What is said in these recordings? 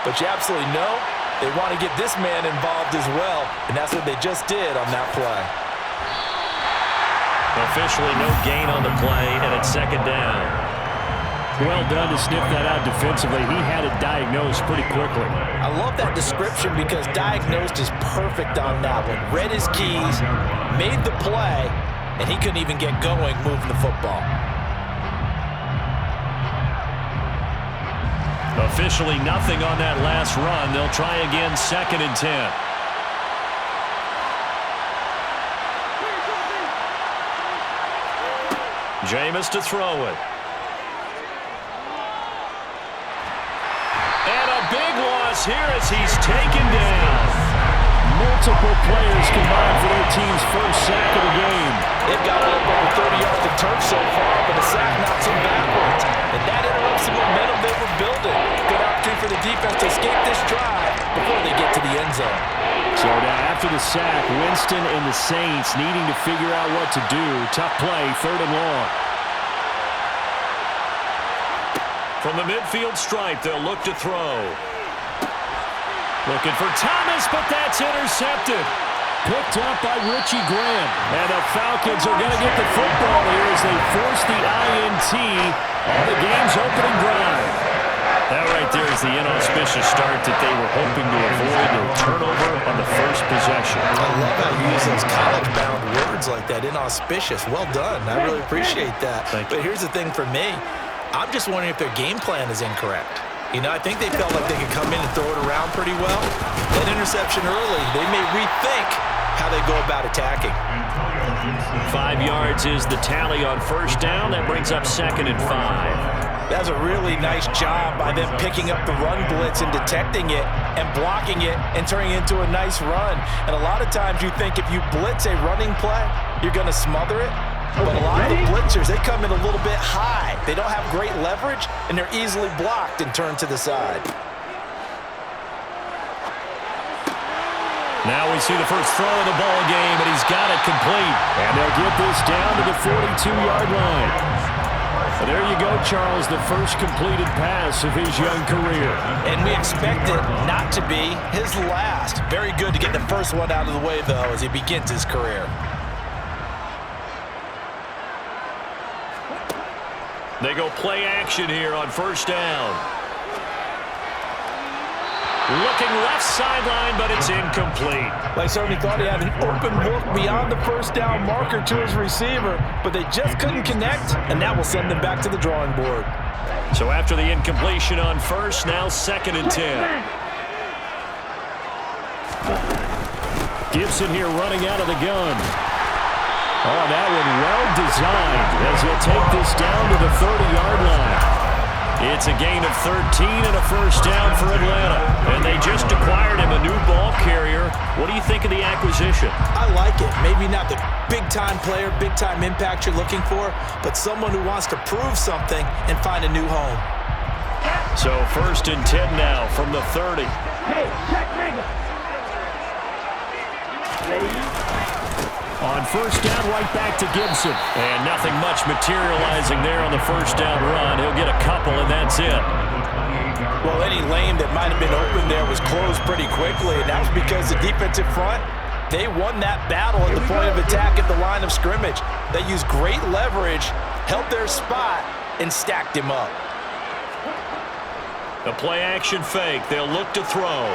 But you absolutely know they want to get this man involved as well, and that's what they just did on that play. Officially no gain on the play, and it's second down. Well done to sniff that out defensively. He had it diagnosed pretty quickly. I love that description because diagnosed is perfect on that one. Read his keys, made the play, and he couldn't even get going moving the football. Officially nothing on that last run. They'll try again, 2nd and 10. Jameis to throw it. And a big loss here as he's taken down. Multiple players combined for their team's first sack of the game. They've got up over 30 yards of turf so far, but the sack knocks them backwards. And that interrupts the momentum they were building. Good opportunity for the defense to escape this drive before they get to the end zone. So now after the sack, Winston and the Saints needing to figure out what to do. Tough play, 3rd and long. From the midfield stripe, they'll look to throw. Looking for Thomas, but that's intercepted. Picked up by Richie Graham. And the Falcons are going to get the football here as they force the INT on the game's opening drive. That right there is the inauspicious start that they were hoping to avoid, a turnover on the first possession. I love how you use those college-bound words like that, inauspicious. Well done. I really appreciate that. But here's the thing for me. I'm just wondering if their game plan is incorrect. You know, I think they felt like they could come in and throw it around pretty well. That interception early, they may rethink how they go about attacking. 5 yards is the tally on first down. That brings up 2nd and 5. That's a really nice job by them picking up the run blitz and detecting it and blocking it and turning it into a nice run. And a lot of times you think if you blitz a running play, you're going to smother it. But a lot of the blitzers, they come in a little bit high. They don't have great leverage, and they're easily blocked and turned to the side. Now we see the first throw of the ball game, and he's got it complete. And they'll get this down to the 42-yard line. So there you go, Charles, the first completed pass of his young career. And we expect it not to be his last. Very good to get the first one out of the way, though, as he begins his career. They go play action here on first down. Looking left sideline, but it's incomplete. They certainly thought he had an open look beyond the first down marker to his receiver, but they just couldn't connect, and that will send them back to the drawing board. So after the incompletion on first, now 2nd and 10. Gibson here running out of the gun. Oh, that one well designed as he'll take this down to the 30-yard line. It's a gain of 13 and a first down for Atlanta. And they just acquired him a new ball carrier. What do you think of the acquisition? I like it. Maybe not the big-time player, big-time impact you're looking for, but someone who wants to prove something and find a new home. So 1st and 10 now from the 30. Hey, check me. On first down, right back to Gibson. And nothing much materializing there on the first down run. He'll get a couple, and that's it. Well, any lane that might have been open there was closed pretty quickly, and that was because the defensive front, they won that battle at the point of attack at the line of scrimmage. They used great leverage, held their spot, and stacked him up. The play-action fake. They'll look to throw.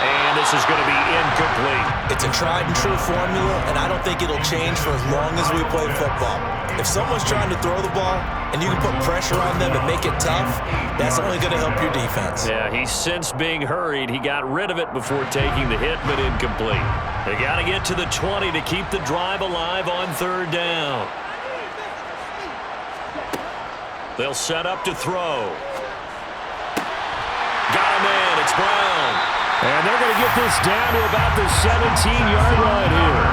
And this is going to be incomplete. It's a tried-and-true formula, and I don't think it'll change for as long as we play football. If someone's trying to throw the ball and you can put pressure on them and make it tough, that's only going to help your defense. Yeah, he's since being hurried. He got rid of it before taking the hit, but incomplete. They got to get to the 20 to keep the drive alive on 3rd down. They'll set up to throw. Got him in. It's Brown. And they're going to get this down to about the 17-yard line here.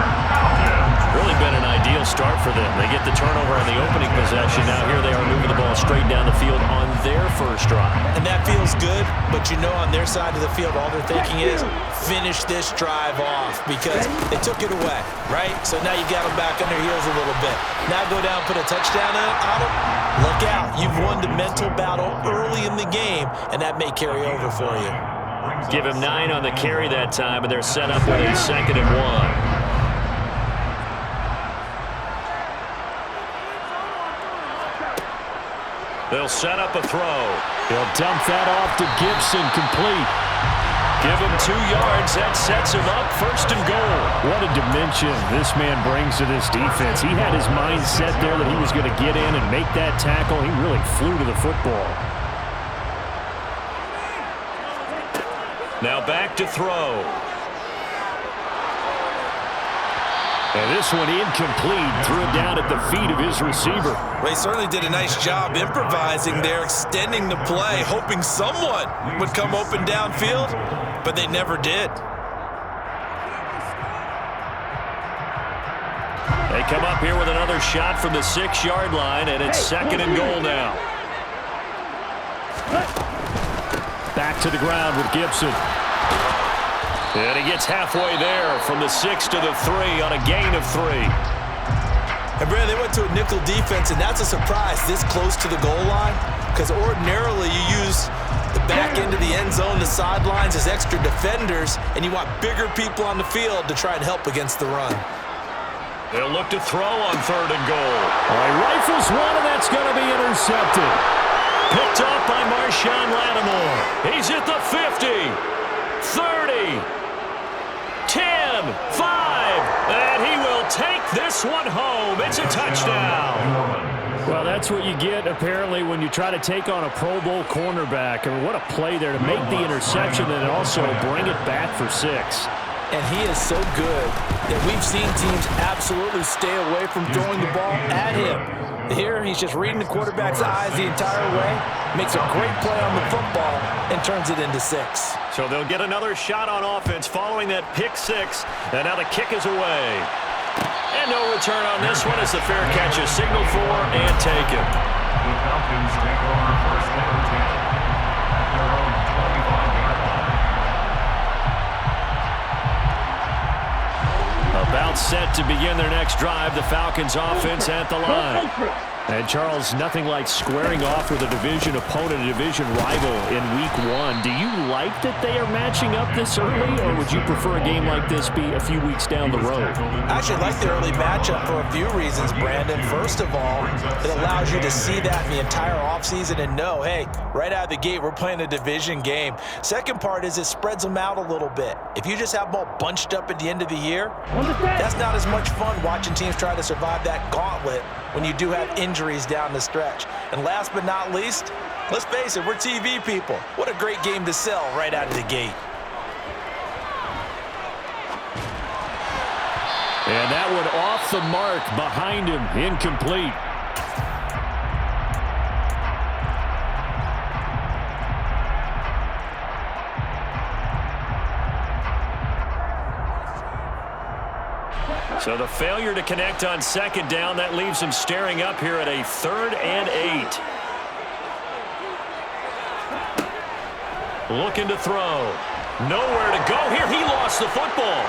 Really been an ideal start for them. They get the turnover on the opening possession. Now here they are moving the ball straight down the field on their first drive. And that feels good, but you know on their side of the field, all they're thinking is finish this drive off because they took it away, right? So now you got them back on their heels a little bit. Now go down, put a touchdown on them. Look out. You've won the mental battle early in the game, and that may carry over for you. Give him 9 on the carry that time, and they're set up with a 2nd and 1. They'll set up a throw. He'll dump that off to Gibson, complete. Give him 2 yards. That sets him up 1st and goal. What a dimension this man brings to this defense. He had his mind set there that he was going to get in and make that tackle. He really flew to the football. Now back to throw. And this one incomplete. Threw it down at the feet of his receiver. Well, he certainly did a nice job improvising there, extending the play, hoping someone would come open downfield, but they never did. They come up here with another shot from the 6-yard line, and it's 2nd and goal now. Back to the ground with Gibson. And he gets halfway there from the 6 to the 3 on a gain of 3. And, Brad, they went to a nickel defense, and that's a surprise this close to the goal line because ordinarily you use the back end of the end zone, the sidelines as extra defenders, and you want bigger people on the field to try and help against the run. They'll look to throw on 3rd and goal. All right, rifles one, and that's going to be intercepted. Picked off by Marshawn Lattimore. He's at the 50, 30, 10, 5, and he will take this one home. It's a touchdown. Well, that's what you get, apparently, when you try to take on a Pro Bowl cornerback. I mean, what a play there to make the interception and also bring it back for 6. And he is so good that we've seen teams absolutely stay away from throwing the ball at him. Here, he's just reading the quarterback's eyes the entire way, makes a great play on the football, and turns it into 6. So they'll get another shot on offense following that pick 6, and now the kick is away. And no return on this one as the fair catch is signaled for and taken. The Falcons take over 1st and 10 at their own 25-yard line. About set to begin their next drive, the Falcons offense at the line. And, Charles, nothing like squaring off with a division opponent, a division rival in Week 1. Do you like that they are matching up this early, or would you prefer a game like this be a few weeks down the road? I actually like the early matchup for a few reasons, Brandon. First of all, it allows you to see that in the entire offseason and know, hey, right out of the gate, we're playing a division game. Second part is it spreads them out a little bit. If you just have them all bunched up at the end of the year, that's not as much fun watching teams try to survive that gauntlet when you do have injuries down the stretch. And last but not least, let's face it, we're TV people. What a great game to sell right out of the gate. And that one off the mark behind him, incomplete. So the failure to connect on 2nd down, that leaves him staring up here at a 3rd and 8. Looking to throw. Nowhere to go here. He lost the football.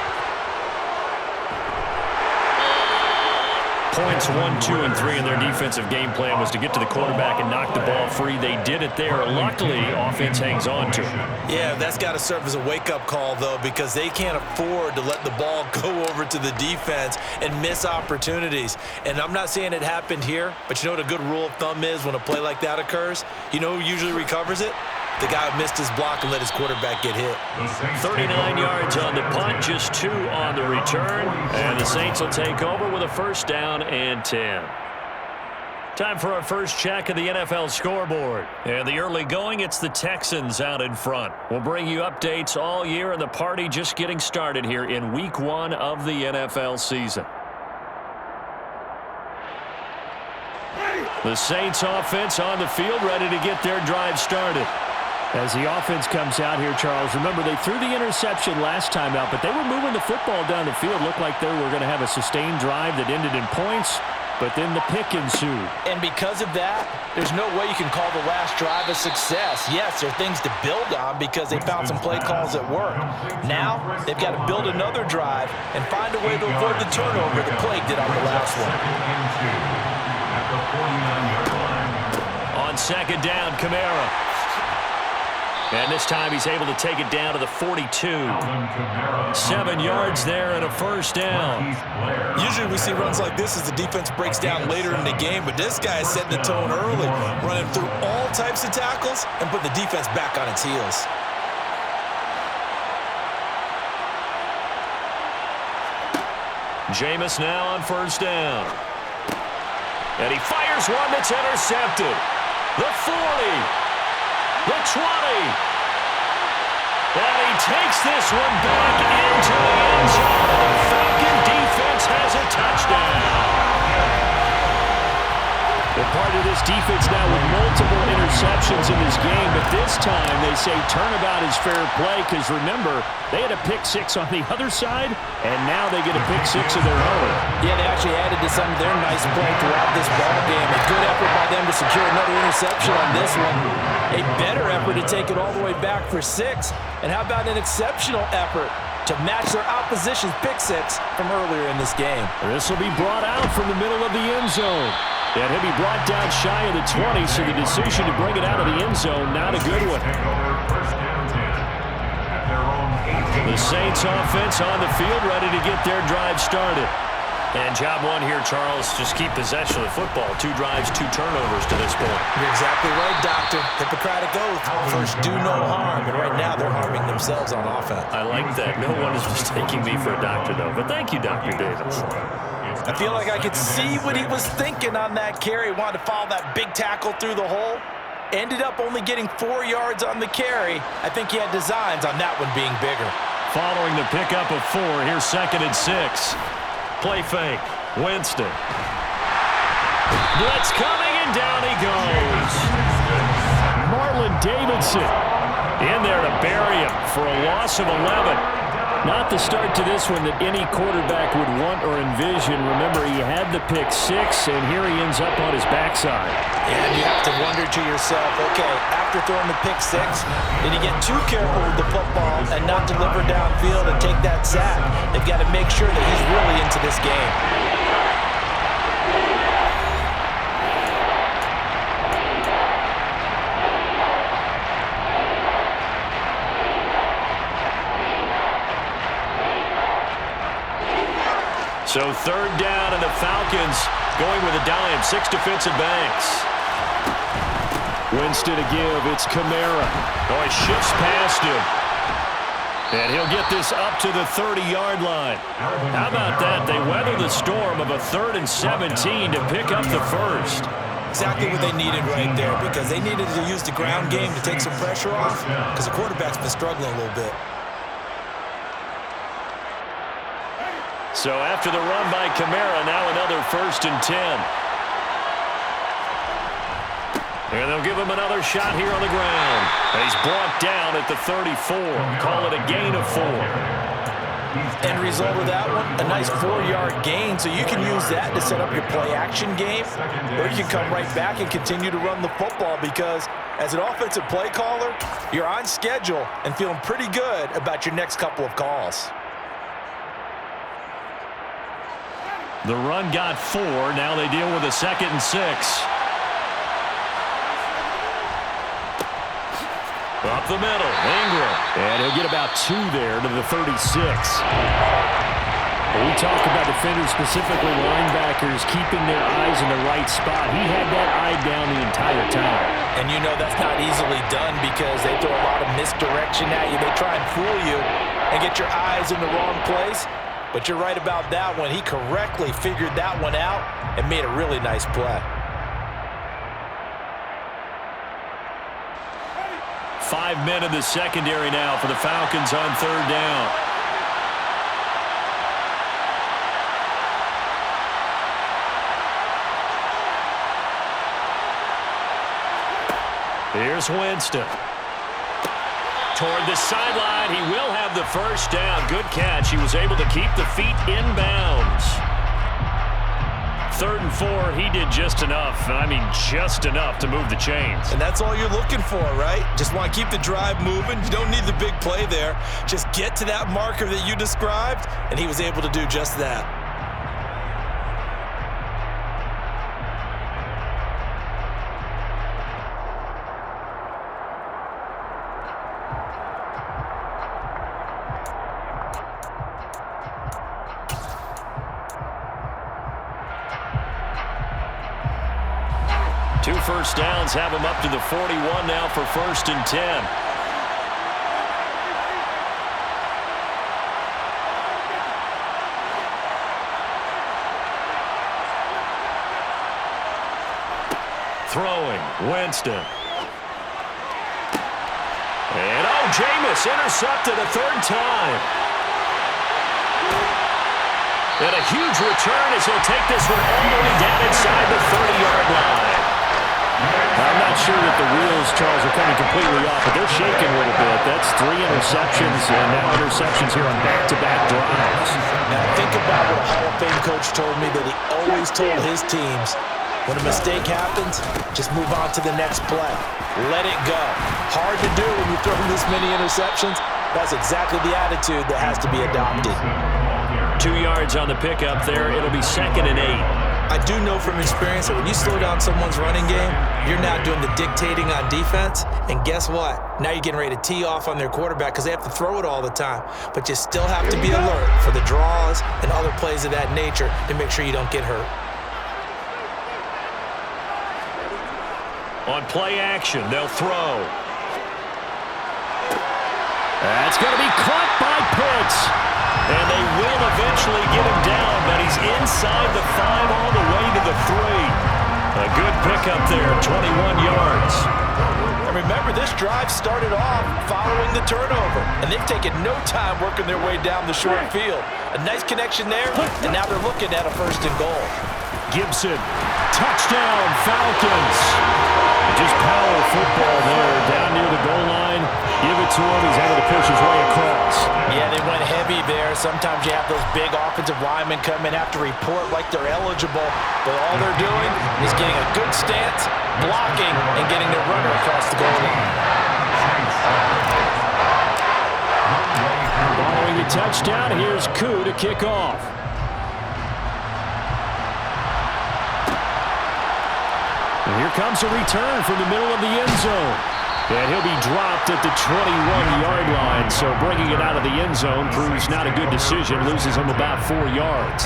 Points 1, 2, and 3 in their defensive game plan was to get to the quarterback and knock the ball free. They did it there. Luckily, offense hangs on to it. Yeah, that's got to serve as a wake-up call, though, because they can't afford to let the ball go over to the defense and miss opportunities. And I'm not saying it happened here, but you know what a good rule of thumb is when a play like that occurs? You know who usually recovers it? The guy who missed his block and let his quarterback get hit. 39 yards on the punt, just 2 on the return. And the Saints will take over with a 1st down and 10. Time for our first check of the NFL scoreboard. And the early going, it's the Texans out in front. We'll bring you updates all year, and the party just getting started here in Week 1 of the NFL season. The Saints offense on the field, ready to get their drive started. As the offense comes out here, Charles, remember they threw the interception last time out, but they were moving the football down the field. Looked like they were going to have a sustained drive that ended in points, but then the pick ensued. And because of that, there's no way you can call the last drive a success. Yes, there are things to build on because they found some play calls that work. Now, they've got to build another drive and find a way to avoid the turnover the play did on the last one. On second down, Kamara. And this time he's able to take it down to the 42. 7 yards there and a first down. Usually we see runs like this as the defense breaks down later in the game, but this guy is setting the tone early, running through all types of tackles and put the defense back on its heels. Jameis now on first down. And he fires one that's intercepted. The 40. The 20. And he takes this one back into the end zone. The Falcon defense has a touchdown. They're part of this defense now with multiple interceptions in this game, but this time they say turnabout is fair play because, remember, they had a pick six on the other side, and now they get a pick six of their own. Yeah, they actually added to some of their nice play throughout this ball game. A good effort by them to secure another interception on this one. A better effort to take it all the way back for 6. And how about an exceptional effort to match their opposition's pick six from earlier in this game? This will be brought out from the middle of the end zone. And he'll be brought down shy of the 20, so the decision to bring it out of the end zone, not a good one. The Saints offense on the field, ready to get their drive started. And job one here, Charles, just keep possession of the football. 2 drives, 2 turnovers to this point. You're exactly right, Doctor. Hippocratic oath. First, do no harm. And right now, they're harming themselves on offense. I like that. No one is mistaking me for a doctor, though. But thank you, Dr. Davis. I feel like I could see what he was thinking on that carry. Wanted to follow that big tackle through the hole. Ended up only getting 4 yards on the carry. I think he had designs on that one being bigger. Following the pickup of 4, here's 2nd and 6. Play fake. Winston. Blitz coming, and down he goes. Marlon Davidson In there to bury him for a loss of 11. Not the start to this one that any quarterback would want or envision. Remember, he had the pick 6, and here he ends up on his backside. And you have to wonder to yourself, okay, after throwing the pick 6, did he get too careful with the football and not deliver downfield and take that sack? They've got to make sure that he's really into this game. So 3rd down, and the Falcons going with a dime. 6 defensive backs. Winston to give. It's Kamara. Oh, he shifts past him. And he'll get this up to the 30-yard line. How about that? They weather the storm of a 3rd and 17 to pick up the first. Exactly what they needed right there, because they needed to use the ground game to take some pressure off, because the quarterback's been struggling a little bit. So after the run by Kamara, now another 1st and 10. And they'll give him another shot here on the ground. And he's brought down at the 34. Call it a gain of 4. End result of that one, a nice 4-yard gain, so you can use that to set up your play-action game, or you can come right back and continue to run the football, because as an offensive play caller, you're on schedule and feeling pretty good about your next couple of calls. The run got 4. Now they deal with a 2nd and 6. Up the middle, Ingram. And he'll get about 2 there to the 36. When we talk about defenders, specifically linebackers, keeping their eyes in the right spot. He had that eye down the entire time. And you know that's not easily done, because they throw a lot of misdirection at you. They try and fool you and get your eyes in the wrong place. But you're right about that one. He correctly figured that one out and made a really nice play. 5 men in the secondary now for the Falcons on 3rd down. Here's Winston. toward the sideline. He will have the first down. Good catch. He was able to keep the feet in bounds. 3rd and 4, he did just enough. I mean, just enough to move the chains. And that's all you're looking for, right? Just want to keep the drive moving. You don't need the big play there. Just get to that marker that you described, and he was able to do just that. Two first downs have him up to the 41 now for 1st and 10. Throwing, Winston. And Jameis intercepted a 3rd time. And a huge return as he'll take this one all the way down inside the 30-yard line. I'm not sure that the wheels, Charles, are coming completely off, but they're shaking a little bit. That's 3 interceptions, and now interceptions here on back-to-back drives. Now think about what a Hall of Fame coach told me that he always told his teams, when a mistake happens, just move on to the next play. Let it go. Hard to do when you throw this many interceptions. That's exactly the attitude that has to be adopted. 2 yards on the pickup there. It'll be 2nd and 8. I do know from experience that when you slow down someone's running game, you're now doing the dictating on defense. And guess what? Now you're getting ready to tee off on their quarterback because they have to throw it all the time. But you still have to be alert for the draws and other plays of that nature to make sure you don't get hurt. On play action, they'll throw. That's going to be caught by Pitts. And they will eventually get him down, but he's inside the 5 all the way to the 3. A good pickup there, 21 yards. And remember, this drive started off following the turnover, and they've taken no time working their way down the short field. A nice connection there, and now they're looking at a 1st and goal. Gibson, touchdown, Falcons. Just power football there, down near the goal line. Give it to him. He's able to push his way across. Yeah, they went heavy there. Sometimes you have those big offensive linemen come in, have to report like they're eligible, but all they're doing is getting a good stance, blocking, and getting their runner across the goal line. Following the touchdown, here's Koo to kick off. And here comes a return from the middle of the end zone. And he'll be dropped at the 21-yard line, so bringing it out of the end zone proves not a good decision, loses him about 4 yards.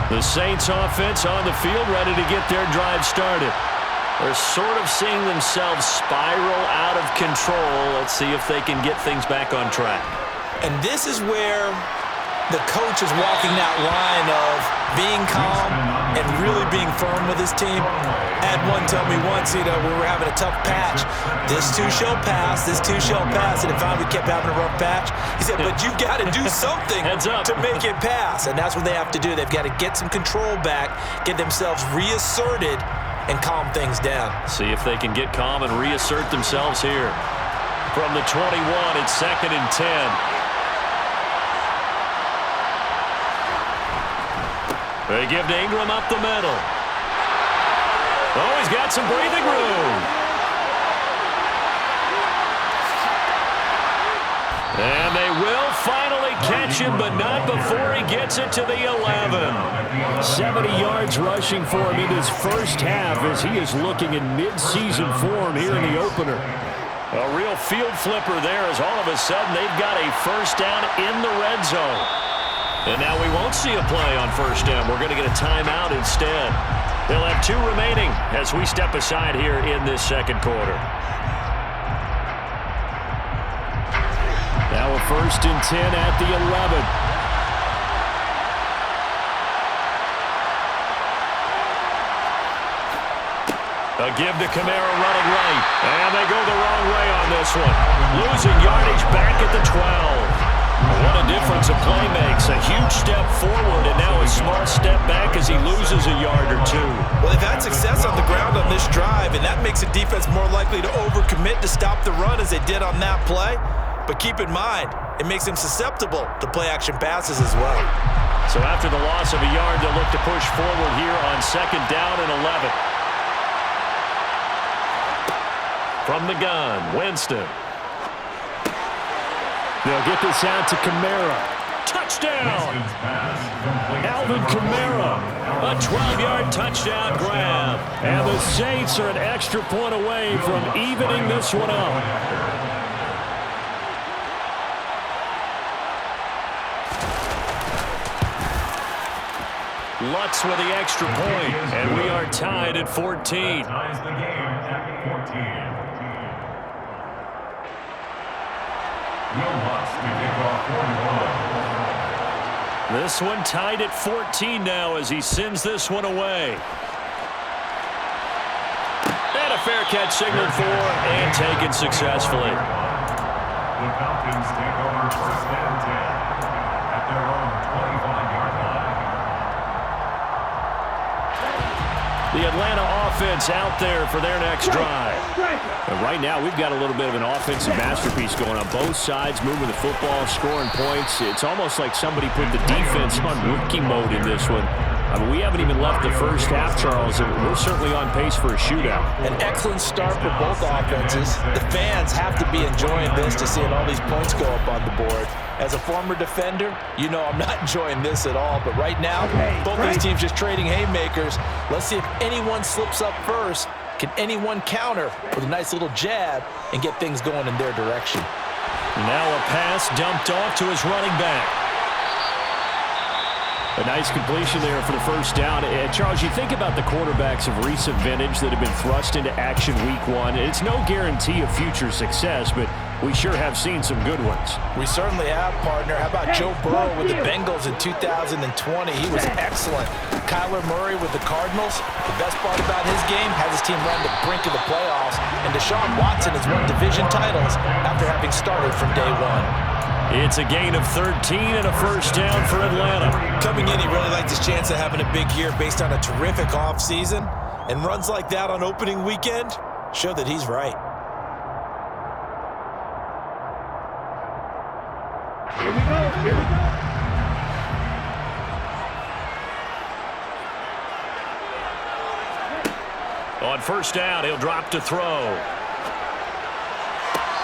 The Saints offense on the field, ready to get their drive started. They're sort of seeing themselves spiral out of control. Let's see if they can get things back on track. And this is where the coach is walking that line of being calm and really being firm with his team. Had one tell me once, we were having a tough patch. This too shall pass, this too shall pass. And if we kept having a rough patch, he said, but you've got to do something to make it pass. And that's what they have to do. They've got to get some control back, get themselves reasserted, and calm things down. See if they can get calm and reassert themselves here. From the 21, it's 2nd and 10. They give to Ingram up the middle. Oh, he's got some breathing room. And they will finally catch him, but not before he gets it to the 11. 70 yards rushing for him in his first half as he is looking in mid-season form here in the opener. A real field flipper there as all of a sudden they've got a first down in the red zone. And now we won't see a play on first down. We're going to get a timeout instead. They'll have 2 remaining as we step aside here in this 2nd quarter. Now a 1st and 10 at the 11. A give to Kamara running right. And they go the wrong way on this one. Losing yardage back at the 12. What a difference a play makes. A huge step forward and now a small step back as he loses a yard or 2. Well, they've had success on the ground on this drive, and that makes the defense more likely to overcommit to stop the run as they did on that play. But keep in mind, it makes them susceptible to play-action passes as well. So after the loss of a yard, they'll look to push forward here on 2nd down and 11. From the gun, Winston. They'll get this out to Kamara. Touchdown! Alvin Kamara. A 12-yard touchdown grab. And the Saints are an extra point away from evening this one up. Lutz with the extra point, and we are tied at 14. Ties the game at 14. Will Lutz to kick off 41. This one tied at 14 now as he sends this one away. And a fair catch signaled for and taken successfully. The Falcons take over 1st and 10 at their own 25-yard line. The Atlanta offense out there for their next drive. And right now, we've got a little bit of an offensive masterpiece going on both sides, moving the football, scoring points. It's almost like somebody put the defense on rookie mode in this one. I mean, we haven't even left the first half, Charles, and we're certainly on pace for a shootout. An excellent start for both offenses. The fans have to be enjoying this to seeing all these points go up on the board. As a former defender, you know I'm not enjoying this at all. But right now, both these teams just trading haymakers. Let's see if anyone slips up first. Can anyone counter with a nice little jab and get things going in their direction? Now a pass dumped off to his running back. A nice completion there for the first down. And Charles, you think about the quarterbacks of recent vintage that have been thrust into action week 1. It's no guarantee of future success, but we sure have seen some good ones. We certainly have, partner. How about Joe Burrow with the Bengals in 2020? He was excellent. Kyler Murray with the Cardinals. The best part about his game has his team run the brink of the playoffs. And Deshaun Watson has won division titles after having started from day one. It's a gain of 13 and a first down for Atlanta. Coming in, he really liked his chance of having a big year based on a terrific offseason. And runs like that on opening weekend show that he's right. Here we go. Here we go. On first down, he'll drop to throw.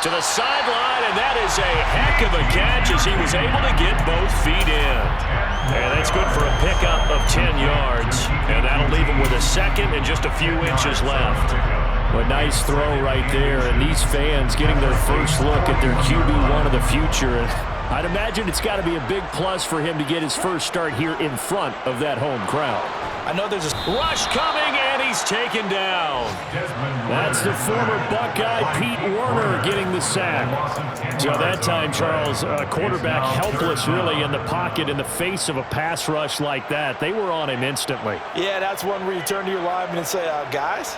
To the sideline, and that is a heck of a catch as he was able to get both feet in. And that's good for a pickup of 10 yards. And that'll leave him with a second and just a few inches left. A nice throw right there, and these fans getting their first look at their QB1 of the future. And I'd imagine it's got to be a big plus for him to get his first start here in front of that home crowd. I know there's a rush coming, and he's taken down. That's the former Buckeye Pete Werner getting the sack. So that time, Charles, a quarterback helpless really in the pocket in the face of a pass rush like that. They were on him instantly. Yeah, that's one where you turn to your lineman and say, guys,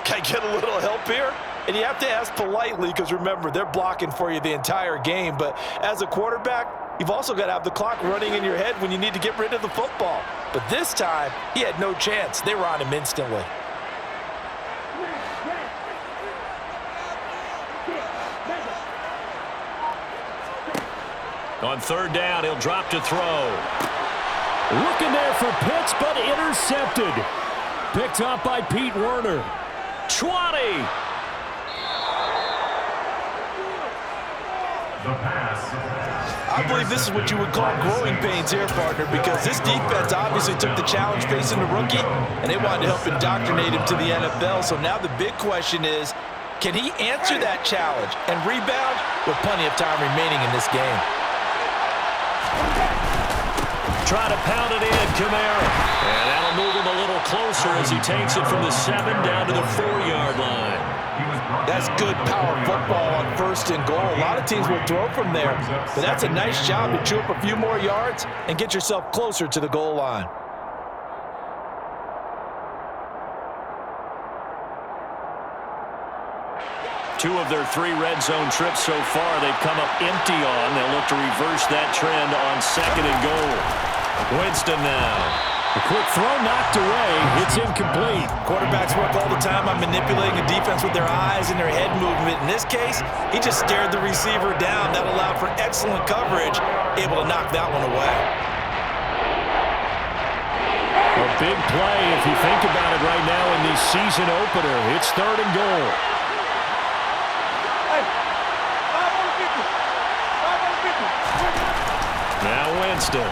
can I get a little help here? And you have to ask politely because, remember, they're blocking for you the entire game. But as a quarterback, you've also got to have the clock running in your head when you need to get rid of the football. But this time, he had no chance. They were on him instantly. On third down, he'll drop to throw. Looking there for Pitts, but intercepted. Picked up by Pete Werner. 20. I believe this is what you would call growing pains here, partner, because this defense obviously took the challenge facing the rookie, and they wanted to help indoctrinate him to the NFL. So now the big question is, can he answer that challenge and rebound with plenty of time remaining in this game? Try to pound it in, Kamara. And that'll move him a little closer as he takes it from the 7 down to the 4-yard line. That's good power football on first and goal. A lot of teams will throw from there, but that's a nice job to chew up a few more yards and get yourself closer to the goal line. Two of their 3 red zone trips so far, they've come up empty on. They'll look to reverse that trend on 2nd and goal. Winston now. A quick throw knocked away. It's incomplete. Quarterbacks work all the time on manipulating the defense with their eyes and their head movement. In this case, he just stared the receiver down. That allowed for excellent coverage, able to knock that one away. A big play if you think about it right now in the season opener. It's 3rd and goal. Now Winston.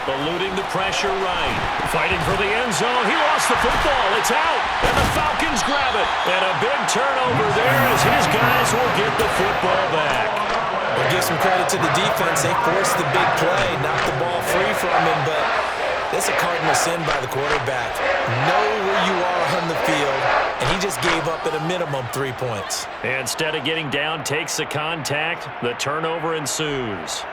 Eluding the pressure right. Fighting for the end zone. He lost the football. It's out. And the Falcons grab it. And a big turnover there as his guys will get the football back. We'll give some credit to the defense. They forced the big play, knocked the ball free from him, but that's a cardinal sin by the quarterback. Know where you are on the field, and he just gave up at a minimum 3 points. Instead of getting down, takes the contact. The turnover ensues.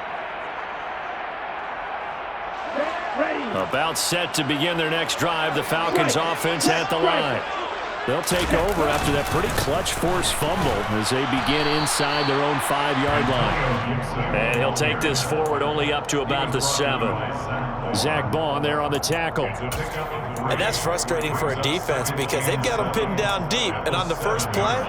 About set to begin their next drive, the Falcons offense at the line. They'll take over after that pretty clutch forced fumble as they begin inside their own 5-yard line. And he'll take this forward only up to about the 7. Zach Bond there on the tackle. And that's frustrating for a defense because they've got them pinned down deep, and on the first play,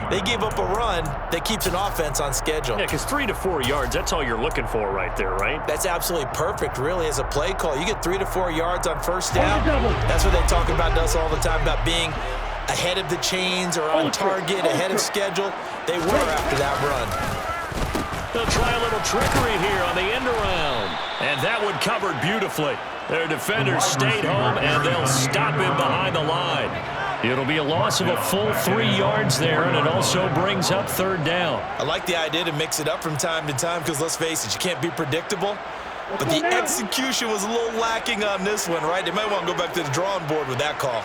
they gave up a run that keeps an offense on schedule. Yeah, because 3 to 4 yards, that's all you're looking for right there, right? That's absolutely perfect, really, as a play call. You get 3 to 4 yards on first down. That's what they talk about us all the time, about being ahead of the chains or on target, ahead of schedule. They were after that run. They'll try a little trickery here on the end around. And that one covered beautifully. Their defenders stayed home, and they'll stop him behind the line. It'll be a loss of a full 3 yards there, and it also brings up 3rd down. I like the idea to mix it up from time to time because, let's face it, you can't be predictable. But the execution was a little lacking on this one, right? They might want to go back to the drawing board with that call.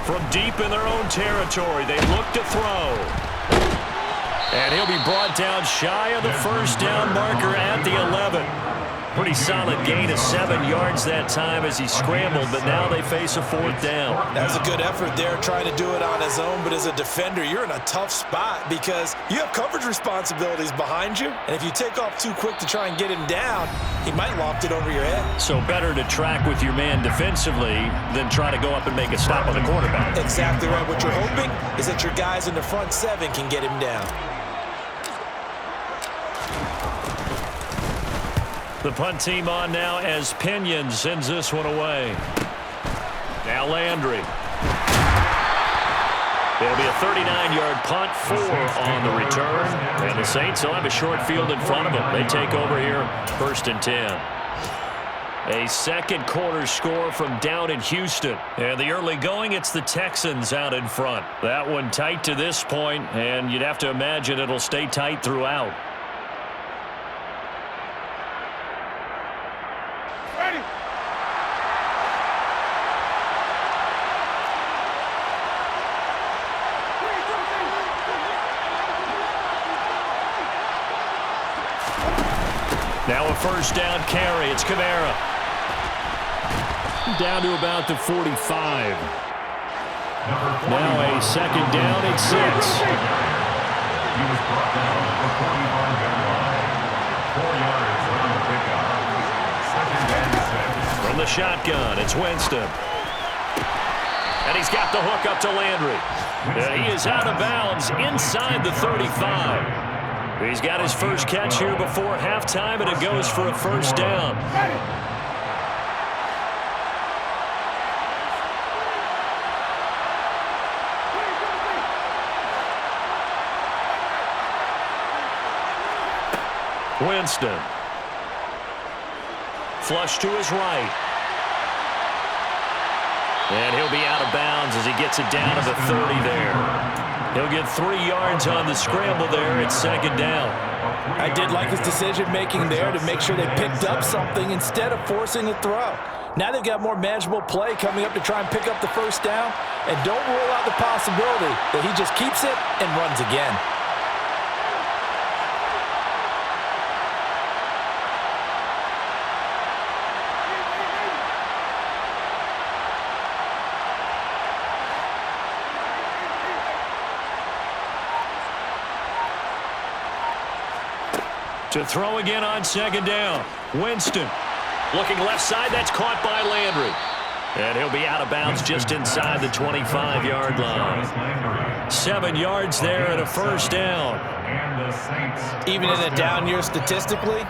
From deep in their own territory, they look to throw. And he'll be brought down shy of the first down marker at the 11. Pretty solid gain of 7 yards that time as he scrambled, but now they face a 4th down. That was a good effort there, trying to do it on his own, but as a defender, you're in a tough spot because you have coverage responsibilities behind you, and if you take off too quick to try and get him down, he might loft it over your head. So better to track with your man defensively than try to go up and make a stop on the quarterback. Exactly right. What you're hoping is that your guys in the front 7 can get him down. The punt team on now as Pinion sends this one away. Now Landry. It'll be a 39-yard punt, 4 on the return. And the Saints will have a short field in front of them. They take over here, 1st and 10. A second quarter score from down in Houston. And the early going, it's the Texans out in front. That one tight to this point, and you'd have to imagine it'll stay tight throughout. Now a first down carry. It's Kamara. Down to about the 45. Now a second down at 6. He was brought down at the 45-yard line. 4 yards on the pickup. 2nd and 6. From the shotgun, it's Winston. And he's got the hook up to Landry. And he is out of bounds inside the 35. He's got his first catch here before halftime, and it goes for a first down. Winston. Flush to his right. And he'll be out of bounds as he gets it down to the 30 there. He'll get 3 yards on the scramble there at 2nd down. I did like his decision-making there to make sure they picked up something instead of forcing a throw. Now they've got more manageable play coming up to try and pick up the first down, and don't rule out the possibility that he just keeps it and runs again. To throw again on second down. Winston looking left side. That's caught by Landry. And he'll be out of bounds just inside the 25-yard line. 7 yards there and a first down. Even in a down year statistically,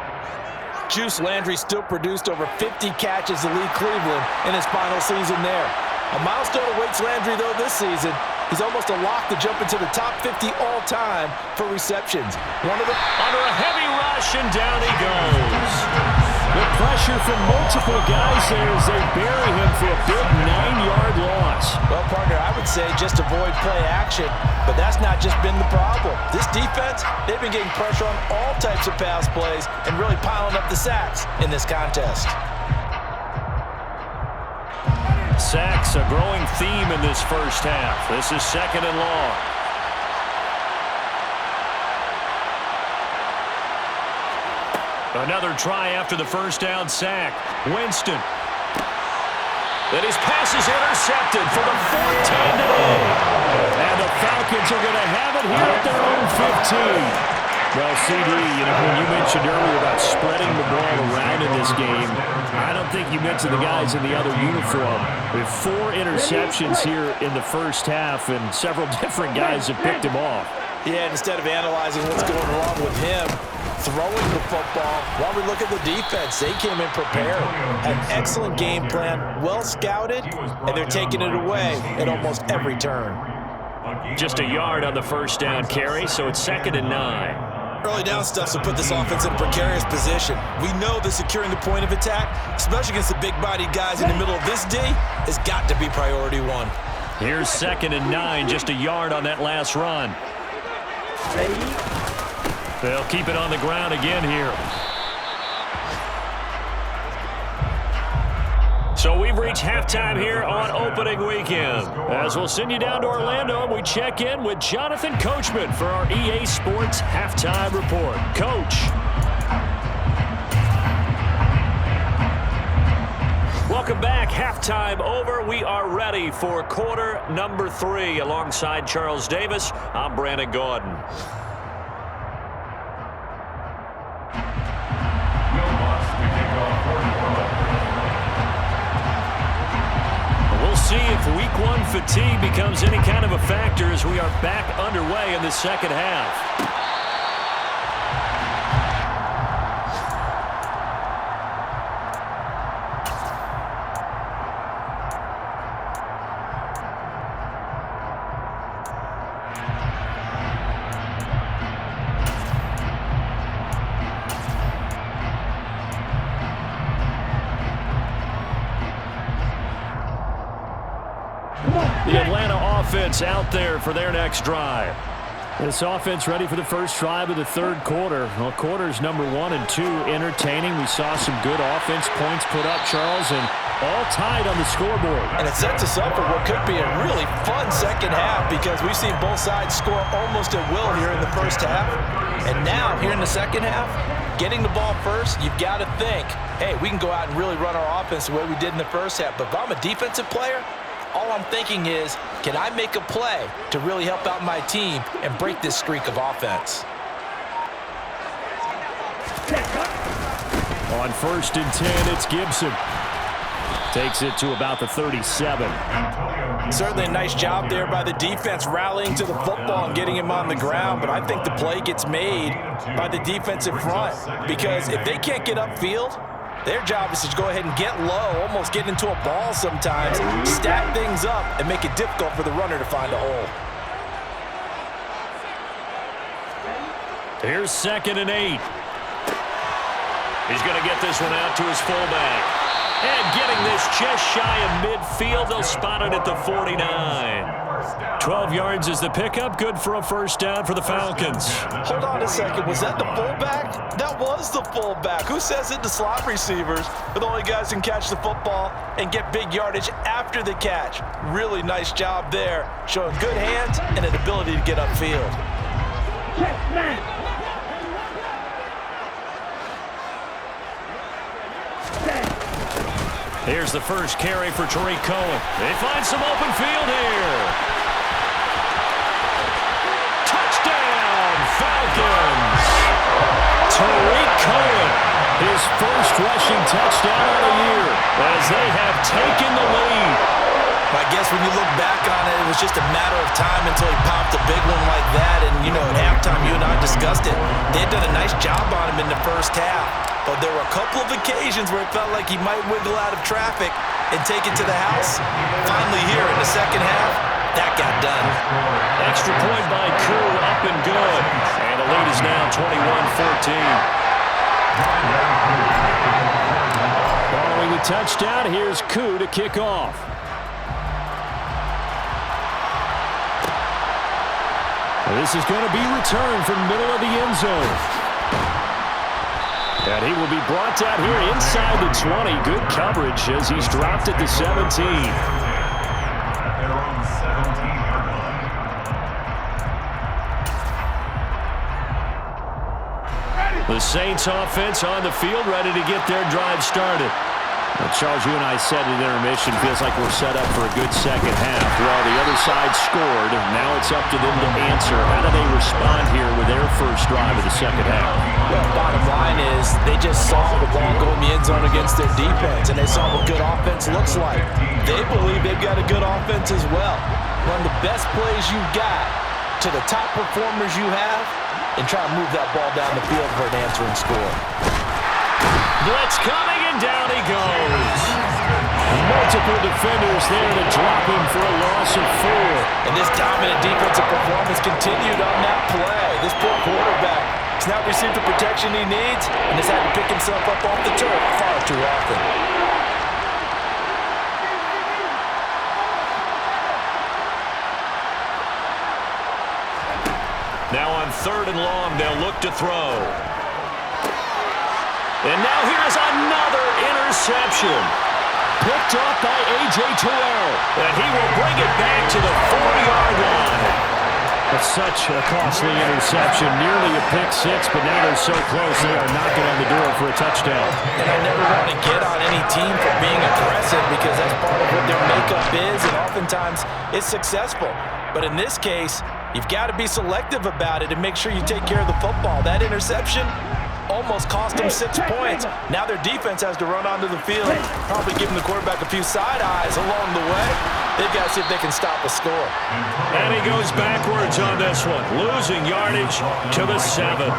Juice Landry still produced over 50 catches to lead Cleveland in his final season there. A milestone awaits Landry, though, this season. He's almost a lock to jump into the top 50 all-time for receptions. One of them under a heavy rush, and down he goes. The pressure from multiple guys there as they bury him for a big 9-yard loss. Well, partner, I would say just avoid play action, but that's not just been the problem. This defense, they've been getting pressure on all types of pass plays and really piling up the sacks in this contest. Sacks, a growing theme in this first half. This is second and long. Another try after the first down sack. Winston. Then his pass is intercepted for the 4th time today. And the Falcons are going to have it here at their own 15. Well, CD, when you mentioned earlier about spreading the ball around in this game, I don't think you mentioned the guys in the other uniform. We have 4 interceptions here in the first half, and several different guys have picked him off. Yeah, instead of analyzing what's going wrong with him, throwing the football, while we look at the defense, they came in prepared. An excellent game plan, well scouted, and they're taking it away at almost every turn. Just a yard on the first down carry, so it's 2nd and 9. Early down stuff will put this offense in a precarious position. We know that securing the point of attack, especially against the big-bodied guys in the middle of this D, has got to be priority 1. Here's 2nd and 9, just a yard on that last run. They'll keep it on the ground again here. So we've reached halftime here on opening weekend. As we'll send you down to Orlando, and we check in with Jonathan Coachman for our EA Sports Halftime Report. Coach. Welcome back. Halftime over. We are ready for quarter number 3. Alongside Charles Davis, I'm Brandon Gordon. We'll see if week 1 fatigue becomes any kind of a factor as we are back underway in the second half. The Atlanta offense out there for their next drive. This offense ready for the first drive of the third quarter. Well, quarters number 1 and 2 entertaining. We saw some good offense points put up, Charles, and all tied on the scoreboard. And it sets us up for what could be a really fun second half because we've seen both sides score almost at will here in the first half. And now, here in the second half, getting the ball first, you've got to think, hey, we can go out and really run our offense the way we did in the first half. But if I'm a defensive player, all I'm thinking is, can I make a play to really help out my team and break this streak of offense? On 1st and 10, it's Gibson. Takes it to about the 37. Certainly a nice job there by the defense rallying to the football and getting him on the ground, but I think the play gets made by the defensive front because if they can't get upfield, their job is to go ahead and get low, almost get into a ball sometimes, stack things up, and make it difficult for the runner to find a hole. Here's 2nd and 8. He's going to get this one out to his fullback. And getting this just shy of midfield, they'll spot it at the 49. 12 yards is the pickup, good for a first down for the Falcons. Hold on a second, was that the fullback? That was the fullback. Who says it to slot receivers are the only guys who can catch the football and get big yardage after the catch? Really nice job there, showing good hands and an ability to get upfield. Here's the first carry for Tariq Cohen. They find some open field here. Touchdown, Falcons! Tariq Cohen, his first rushing touchdown of the year, as they have taken the lead. I guess when you look back on it, it was just a matter of time until he popped a big one like that. And, you know, at halftime, you and I discussed it. They had done a nice job on him in the first half. But there were a couple of occasions where it felt like he might wiggle out of traffic and take it to the house. Finally here in the second half, that got done. Extra point by Koo, up and good. And the lead is now 21-14. Following the touchdown, here's Koo to kick off. This is going to be returned from middle of the end zone. And he will be brought down here inside the 20. Good coverage as he's dropped at the 17. At their own 17-yard line. The Saints offense on the field, ready to get their drive started. Well, Charles, you and I said at intermission, feels like we're set up for a good second half. Well, the other side scored. Now it's up to them to answer. How do they respond here with their first drive of the second half? Well, bottom line is they just saw the ball go in the end zone against their defense, and they saw what good offense looks like. They believe they've got a good offense as well. Run the best plays you've got to the top performers you have and try to move that ball down the field for an answering score. Blitz coming, and down he goes. Multiple defenders there to drop him for a loss of 4. And this dominant defensive performance continued on that play. This poor quarterback has not received the protection he needs and has had to pick himself up off the turf far too often. Now on 3rd and long, they'll look to throw. And now here's another interception. Picked off by A.J. Terrell. And he will bring it back to the 40-yard line. That's such a costly interception. Nearly a pick six, but now they're so close they are knocking on the door for a touchdown. And I never want to get on any team for being aggressive because that's part of what their makeup is, and oftentimes it's successful. But in this case, you've got to be selective about it and make sure you take care of the football. That interception almost cost them 6 points. Now their defense has to run onto the field, probably giving the quarterback a few side eyes along the way. They've got to see if they can stop a score. And he goes backwards on this one, losing yardage to the 7.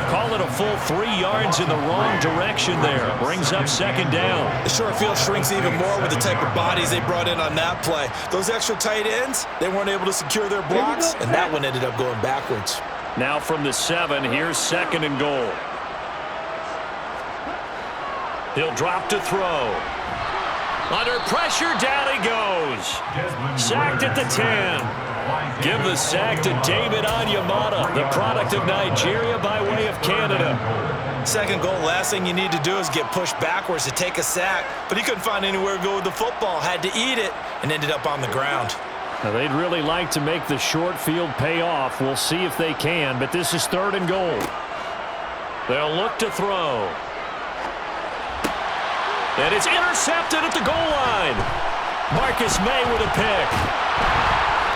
Call it a full 3 yards in the wrong direction there. Brings up 2nd down. The short field shrinks even more with the type of bodies they brought in on that play. Those extra tight ends, they weren't able to secure their blocks, and that one ended up going backwards. Now from the 7, here's 2nd and goal. He'll drop to throw. Under pressure, down he goes. Sacked at the 10. Give the sack to David Onyemata, the product of Nigeria by way of Canada. 2nd goal, last thing you need to do is get pushed backwards to take a sack. But he couldn't find anywhere to go with the football, had to eat it, and ended up on the ground. Now, they'd really like to make the short field pay off. We'll see if they can, but this is 3rd and goal. They'll look to throw. And it's intercepted at the goal line. Marcus May with a pick.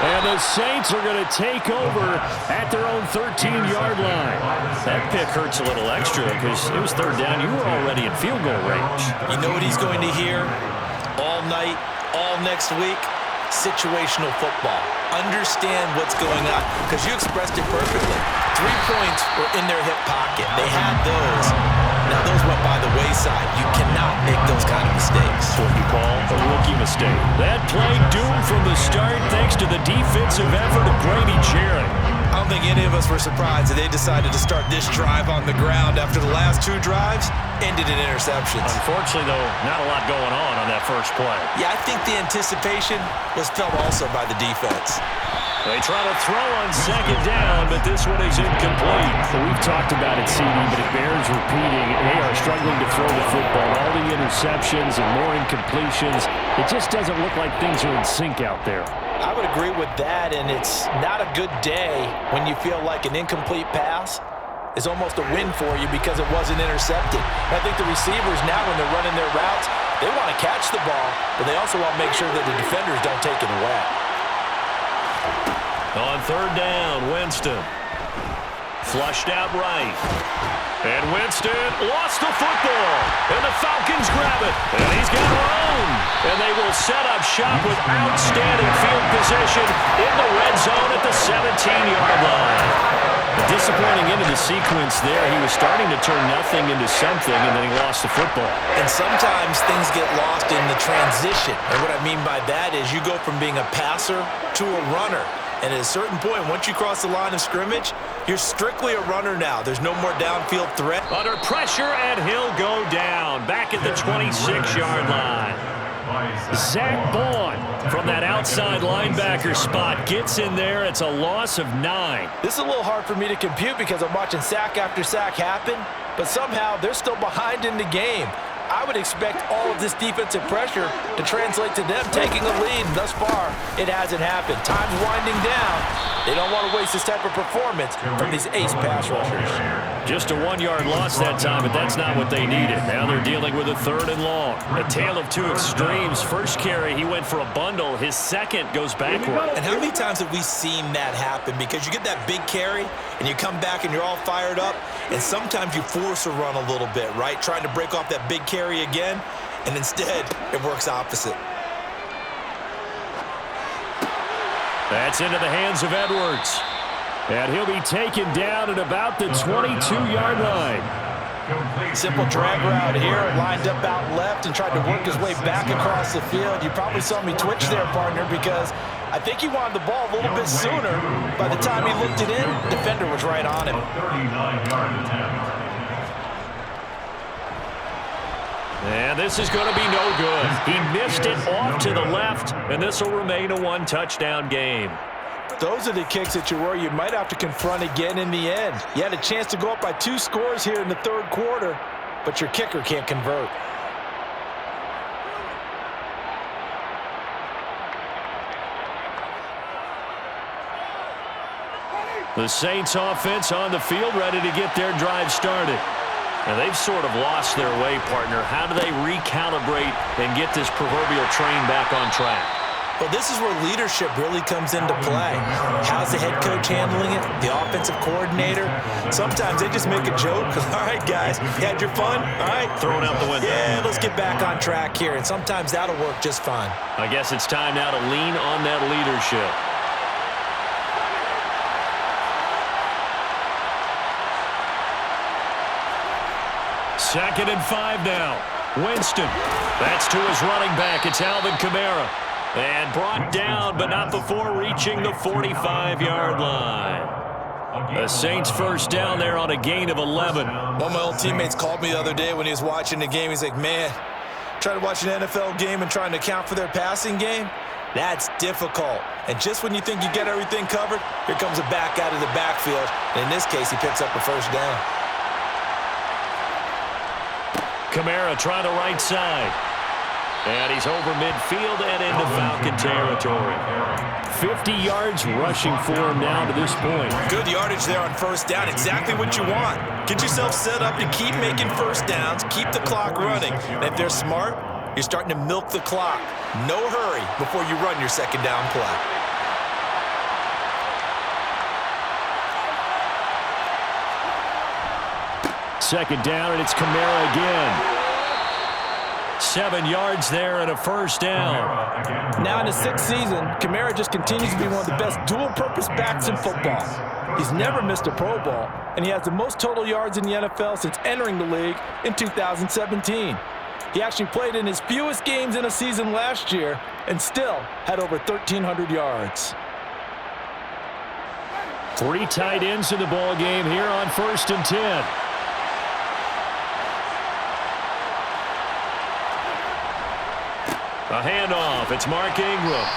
And the Saints are going to take over at their own 13-yard line. That pick hurts a little extra because it was 3rd down. You were already in field goal range. You know what he's going to hear all night, all next week? Situational football. Understand what's going on, because you expressed it perfectly. 3 points were in their hip pocket. They had those. Now those went by the wayside. You cannot make those kind of mistakes. What you call a rookie mistake. That play doomed from the start thanks to the defensive effort of Grady Jarrett. I don't think any of us were surprised that they decided to start this drive on the ground after the last 2 drives ended in interceptions. Unfortunately, though, not a lot going on that first play. Yeah, I think the anticipation was felt also by the defense. They try to throw on 2nd down, but this one is incomplete. Well, we've talked about it, CD, but it bears repeating. They are struggling to throw the football. All the interceptions and more incompletions. It just doesn't look like things are in sync out there. I would agree with that, and it's not a good day when you feel like an incomplete pass is almost a win for you because it wasn't intercepted. And I think the receivers now, when they're running their routes, they want to catch the ball, but they also want to make sure that the defenders don't take it away. On 3rd down, Winston. Flushed out right. And Winston lost the football. And the Falcons grab it. And he's got room. And they will set up shop with outstanding field position in the red zone at the 17-yard line. A disappointing end of the sequence there. He was starting to turn nothing into something, and then he lost the football. And sometimes things get lost in the transition. And what I mean by that is you go from being a passer to a runner. And at a certain point, once you cross the line of scrimmage, you're strictly a runner now. There's no more downfield threat. Under pressure, and he'll go down. Back at the 26-yard line. Zach Bond from that outside linebacker spot gets in there. It's a loss of 9. This is a little hard for me to compute because I'm watching sack after sack happen, but somehow they're still behind in the game. I would expect all of this defensive pressure to translate to them taking a lead. And thus far, it hasn't happened. Time's winding down. They don't want to waste this type of performance from these ace pass rushers. Just a 1-yard loss that time, but that's not what they needed. Now they're dealing with a 3rd and long. A tale of two extremes. First carry, he went for a bundle. His second goes backward. And how many times have we seen that happen? Because you get that big carry, and you come back and you're all fired up, and sometimes you force a run a little bit, right? Trying to break off that big carry again, and instead it works opposite. That's into the hands of Edwards. And he'll be taken down at about the 22-yard line. Simple drag route here, lined up out left and tried to work his way back across the field. You probably saw me twitch there, partner, because I think he wanted the ball a little bit sooner. By the time he looked it in, defender was right on him. 39-yard attempt. And this is going to be no good. He missed it off to the left, and this will remain a 1-touchdown game. Those are the kicks that you worry you might have to confront again in the end. You had a chance to go up by 2 scores here in the 3rd quarter, but your kicker can't convert. The Saints offense on the field, ready to get their drive started. And they've sort of lost their way, partner. How do they recalibrate and get this proverbial train back on track? Well, this is where leadership really comes into play. How's the head coach handling it? The offensive coordinator? Sometimes they just make a joke. All right, guys, you had your fun? All right. Throw it out the window. Yeah, let's get back on track here. And sometimes that'll work just fine. I guess it's time now to lean on that leadership. Second and 5 now. Winston. That's to his running back. It's Alvin Kamara. And brought down, but not before reaching the 45-yard line. The Saints first down there on a gain of 11. One of my old teammates called me the other day when he was watching the game. He's like, man, trying to watch an NFL game and trying to account for their passing game, that's difficult. And just when you think you get everything covered, here comes a back out of the backfield. And in this case, he picks up the first down. Kamara trying to right side. And he's over midfield and into Falcon territory. 50 yards rushing for him now to this point. Good yardage there on first down. Exactly what you want. Get yourself set up to keep making first downs, keep the clock running. And if they're smart, you're starting to milk the clock. No hurry before you run your second down play. Second down, and it's Kamara again. 7 yards there and a first down. Now in his 6th season, Kamara just continues to be one of the best dual-purpose backs in football. He's never missed a Pro Bowl, and he has the most total yards in the NFL since entering the league in 2017. He actually played in his fewest games in a season last year and still had over 1,300 yards. 3 tight ends in the ball game here on 1st and 10. A handoff. It's Mark Ingram.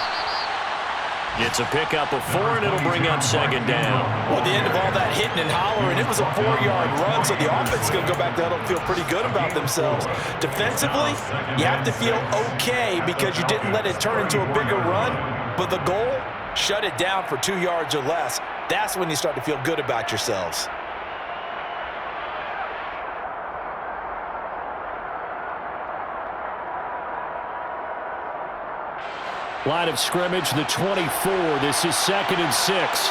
Gets a pickup of 4, and it'll bring up second down. Well, at the end of all that hitting and hollering, it was a 4-yard run, so the offense is going to go back there and feel pretty good about themselves. Defensively, you have to feel okay because you didn't let it turn into a bigger run, but the goal, shut it down for 2 yards or less. That's when you start to feel good about yourselves. Line of scrimmage, the 24. This is 2nd and 6.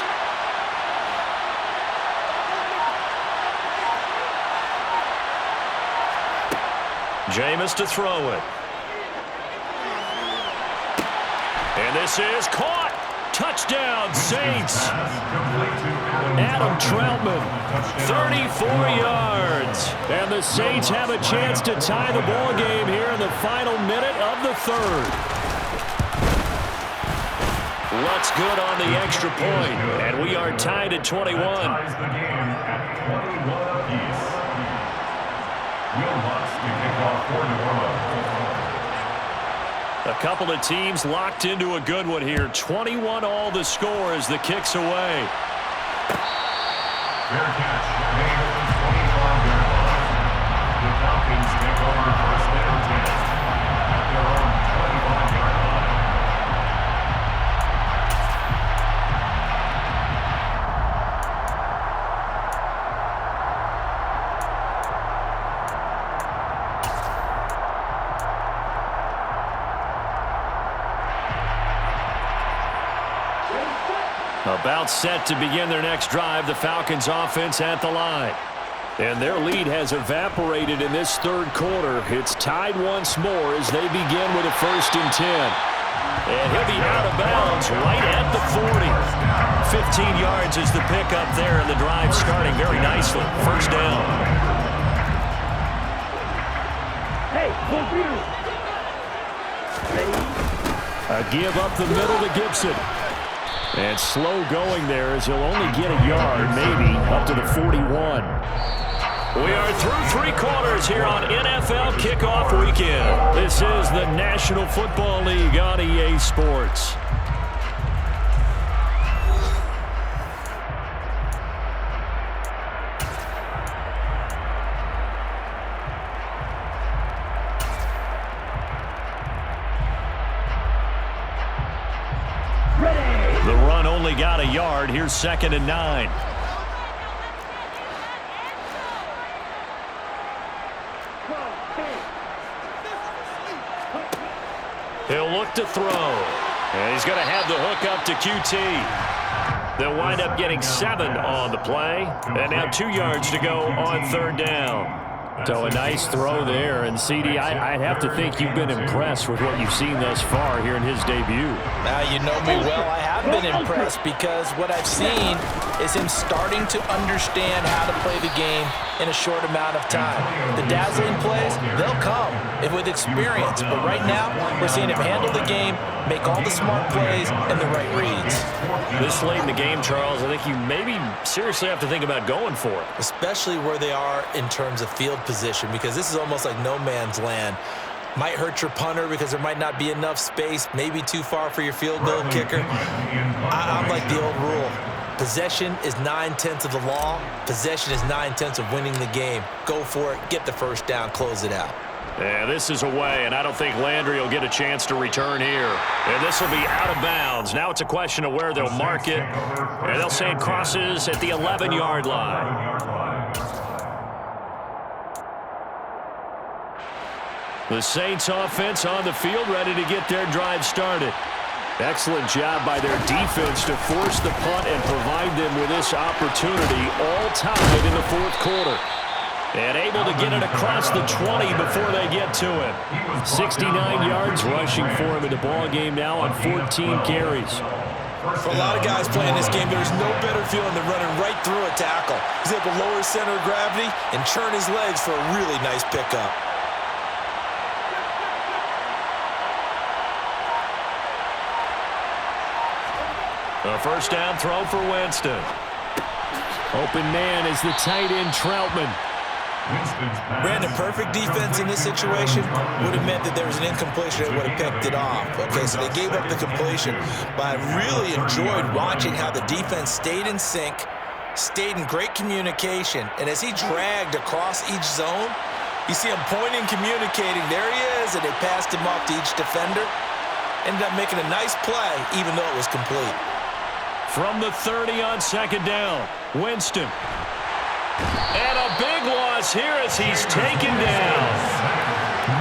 Jameis to throw it. And this is caught. Touchdown, Saints. Adam Troutman, 34 yards. And the Saints have a chance to tie the ball game here in the final minute of the third. What's good on the extra point? And we are tied at 21. Ties the game at 21 apiece. Will Lutz to kick off for New Orleans. A couple of teams locked into a good one here. 21 all the score as the kick's away. Fair catch made at the 25-yard line. The Falcons take over first and 10 at their own 25-yard line. About set to begin their next drive, the Falcons offense at the line. And their lead has evaporated in this third quarter. It's tied once more as they begin with a 1st and 10. And he'll be out of bounds right at the 40. 15 yards is the pickup there, and the drive starting very nicely. 1st down. A give up the middle to Gibson. And slow going there as he'll only get a yard, maybe, up to the 41. We are through 3 quarters here on NFL Kickoff Weekend. This is the National Football League on EA Sports. The run only got a yard. Here's 2nd and 9. He'll look to throw. And he's going to have the hook up to QT. They'll wind up getting 7 on the play. And now 2 yards to go on 3rd down. So a nice throw there. And, CD, I'd have to think you've been impressed with what you've seen thus far here in his debut. Now, you know me well. I have been impressed because what I've seen is him starting to understand how to play the game in a short amount of time. The dazzling plays, they'll come with experience. But right now, we're seeing him handle the game, make all the smart plays, and the right reads. This late in the game, Charles, I think you maybe seriously have to think about going for it. Especially where they are in terms of field position, because this is almost like no man's land. Might hurt your punter because there might not be enough space, maybe too far for your field goal kicker. I'm like the old rule. Possession is 9/10 of the law. Possession is 9/10 of winning the game. Go for it, get the 1st down, close it out. Yeah, this is away, and I don't think Landry will get a chance to return here. And this will be out of bounds. Now it's a question of where they'll mark it. And they'll say it crosses at the 11-yard line. The Saints offense on the field, ready to get their drive started. Excellent job by their defense to force the punt and provide them with this opportunity, all tied in the 4th quarter. And able to get it across the 20 before they get to him. 69 yards rushing for him in the ball game now on 14 carries. For a lot of guys playing this game, there's no better feeling than running right through a tackle. He's able to lower his center of gravity and churn his legs for a really nice pickup. A 1st down throw for Winston. Open man is the tight end Troutman. Brandon, perfect defense in this situation would have meant that there was an incompletion that would have picked it off. Okay, so they gave up the completion, but I really enjoyed watching how the defense stayed in sync, stayed in great communication, and as he dragged across each zone, you see him pointing, communicating. There he is, and they passed him off to each defender. Ended up making a nice play, even though it was complete. From the 30 on 2nd down, Winston. And a big loss here as he's taken down.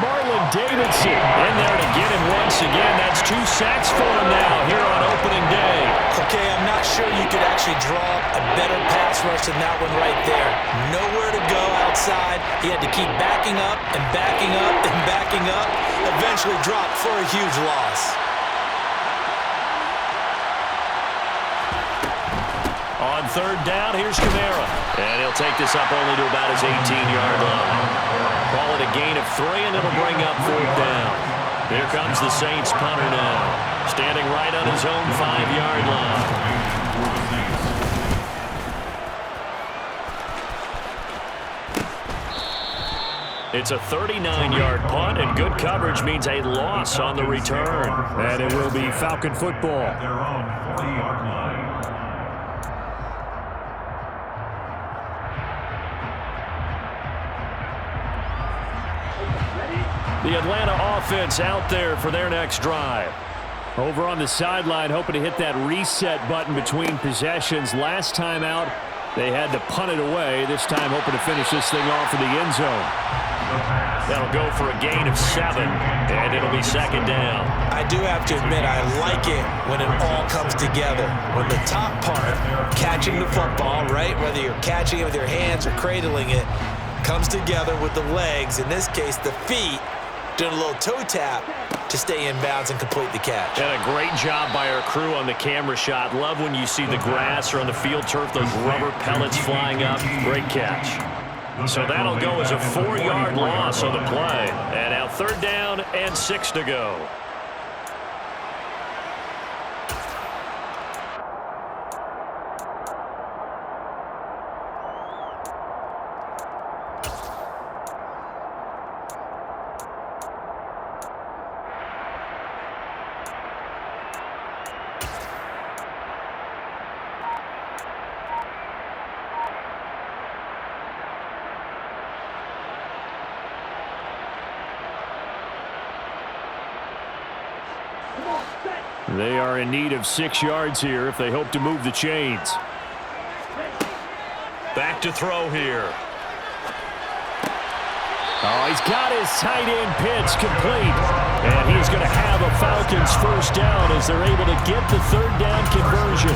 Marlon Davidson in there to get him once again. That's 2 sacks for him now here on opening day. Okay, I'm not sure you could actually draw up a better pass rush than that one right there. Nowhere to go outside. He had to keep backing up and backing up and backing up. Eventually dropped for a huge loss. On third down, here's Kamara. And he'll take this up only to about his 18-yard line. Call it a gain of 3, and it'll bring up fourth down. Here comes the Saints punter now. Standing right on his own 5-yard line. It's a 39-yard punt, and good coverage means a loss on the return. And it will be Falcon football. At their own 40-yard line. The Atlanta offense out there for their next drive. Over on the sideline, hoping to hit that reset button between possessions. Last time out, they had to punt it away. This time, hoping to finish this thing off in the end zone. That'll go for a gain of 7, and it'll be second down. I do have to admit, I like it when it all comes together. When the top part, catching the football, right, whether you're catching it with your hands or cradling it, comes together with the legs, in this case, the feet, doing a little toe tap to stay in bounds and complete the catch. And a great job by our crew on the camera shot. Love when you see the grass or on the field turf, those rubber pellets flying up. Great catch. So that'll go as a 4-yard loss on the play. And now third down and 6 to go. They are in need of 6 yards here if they hope to move the chains. Back to throw here. Oh, he's got his tight end pitch complete. And he's going to have a Falcons first down as they're able to get the third down conversion.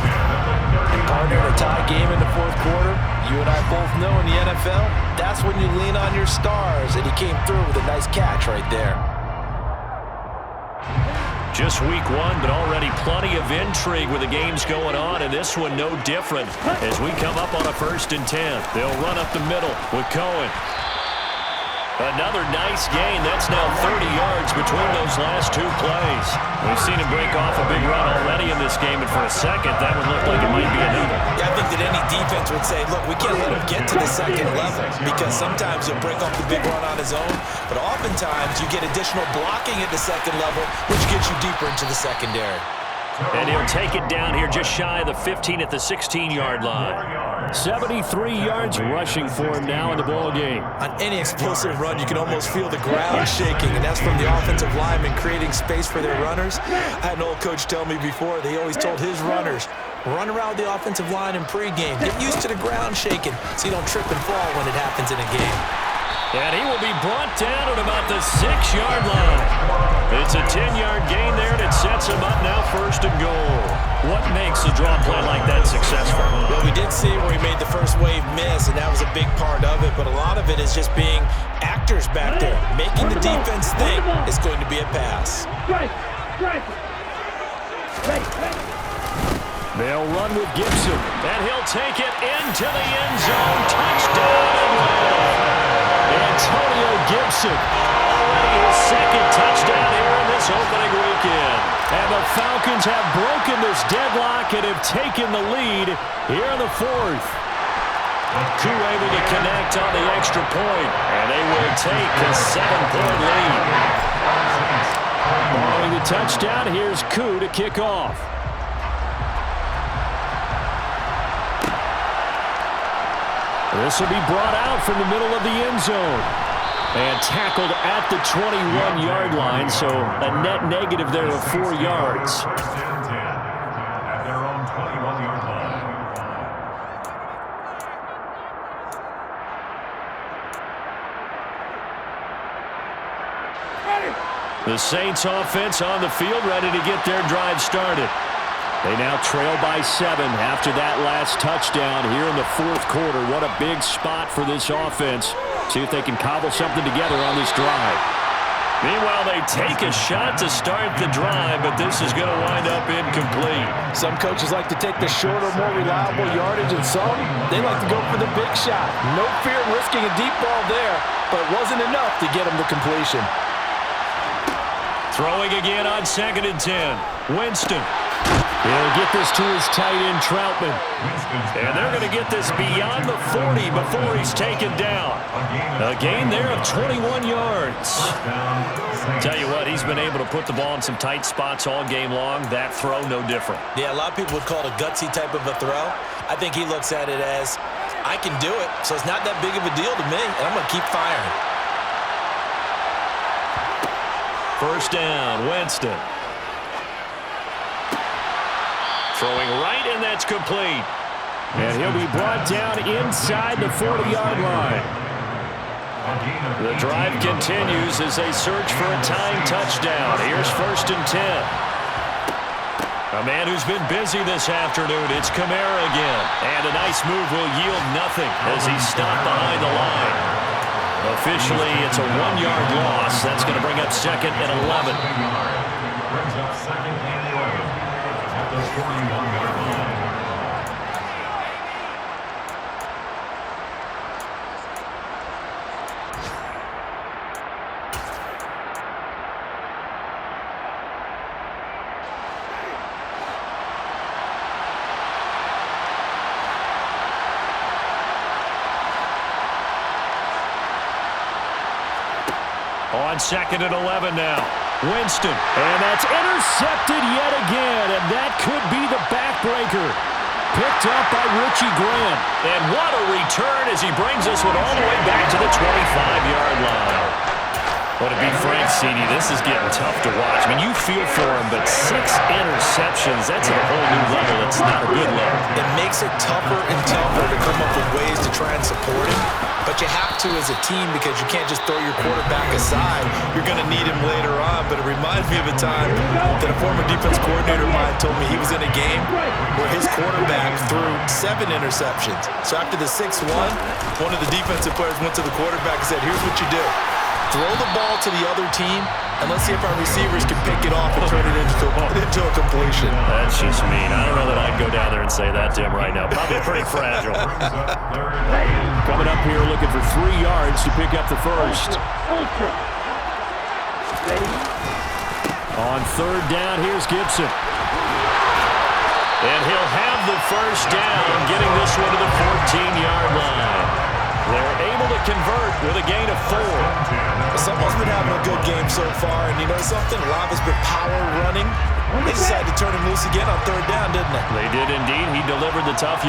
Partner, a tie game in the fourth quarter. You and I both know in the NFL, that's when you lean on your stars. And he came through with a nice catch right there. Just week 1, but already plenty of intrigue with the games going on, and this one no different as we come up on a 1st and 10. They'll run up the middle with Cohen. Another nice gain. That's now 30 yards between those last 2 plays. We've seen him break off a big run already in this game, and for a second, that would look like it might be another. Yeah, I think that any defense would say, look, we can't let him get to the second level because sometimes he'll break off the big run on his own, but oftentimes you get additional blocking at the second level, which gets you deeper into the secondary. And he'll take it down here just shy of the 15 at the 16-yard line. 73 yards rushing for him now in the ball game. On any explosive run, you can almost feel the ground shaking, and that's from the offensive linemen creating space for their runners. I had an old coach tell me before, they always told his runners, run around the offensive line in pregame. Get used to the ground shaking so you don't trip and fall when it happens in a game. And he will be brought down at about the 6-yard line. It's a 10-yard gain there, and it sets him up now 1st and goal. What makes a draw play like that successful? Well, we did see where he made the first wave miss, and that was a big part of it, but a lot of it is just being actors back there, making the defense think it's going to be a pass. They'll run with Gibson. And he'll take it into the end zone. Touchdown! Antonio Gibson, already his 2nd touchdown here in this opening weekend. And the Falcons have broken this deadlock and have taken the lead here in the 4th. Koo able to connect on the extra point, and they will take a 7-point lead. Following the touchdown, here's Koo to kick off. This will be brought out from the middle of the end zone. And tackled at the 21-yard line, so a net negative there of 4 yards. 1st and 10 at their own 21-yard line. The Saints offense on the field, ready to get their drive started. They now trail by 7 after that last touchdown here in the fourth quarter. What a big spot for this offense. See if they can cobble something together on this drive. Meanwhile, they take a shot to start the drive, but this is going to wind up incomplete. Some coaches like to take the shorter, more reliable yardage, and some, they like to go for the big shot. No fear of risking a deep ball there, but it wasn't enough to get them to completion. Throwing again on 2nd and 10. Winston. He'll get this to his tight end, Troutman. And they're going to get this beyond the 40 before he's taken down. A gain there of 21 yards. Tell you what, he's been able to put the ball in some tight spots all game long. That throw, no different. Yeah, a lot of people would call it a gutsy type of a throw. I think he looks at it as, I can do it, so it's not that big of a deal to me, and I'm going to keep firing. First down, Winston. Throwing right, and that's complete. And he'll be brought down inside the 40-yard line. The drive continues as they search for a tying touchdown. Here's 1st and 10. A man who's been busy this afternoon. It's Kamara again. And a nice move will yield nothing as he's stopped behind the line. Officially, it's a 1-yard loss. That's going to bring up 2nd and 11. Brings up 2nd and 11 at the 41-yard line. On 2nd and 11 now. Winston. And that's intercepted yet again, and that could be the backbreaker. Picked up by Richie Grant. And what a return as he brings this one all the way back to the 25-yard line. Well, to be frank, CD, this is getting tough to watch. I mean, you feel for him, but 6 interceptions, that's at a whole new level. It's not a good level. It makes it tougher and tougher to come up with ways to try and support him. But you have to as a team because you can't just throw your quarterback aside. You're going to need him later on. But it reminds me of a time that a former defense coordinator of mine told me he was in a game where his quarterback threw 7 interceptions. So after the 6-1, one of the defensive players went to the quarterback and said, here's what you do. Throw the ball to the other team, and let's see if our receivers can pick it off and turn it into a completion. That's just mean. I don't know that I'd go down there and say that to him right now. Probably pretty fragile. Coming up here looking for 3 yards to pick up the first. On 3rd down, here's Gibson. And he'll have the first down, getting this one to the 14-yard line. They're able to convert with a gain of 4. Someone's been having a good game so far, and you know something? A lot of it's been power running. They decided to turn him loose again on 3rd down, didn't they? They did indeed. He delivered the tough yard.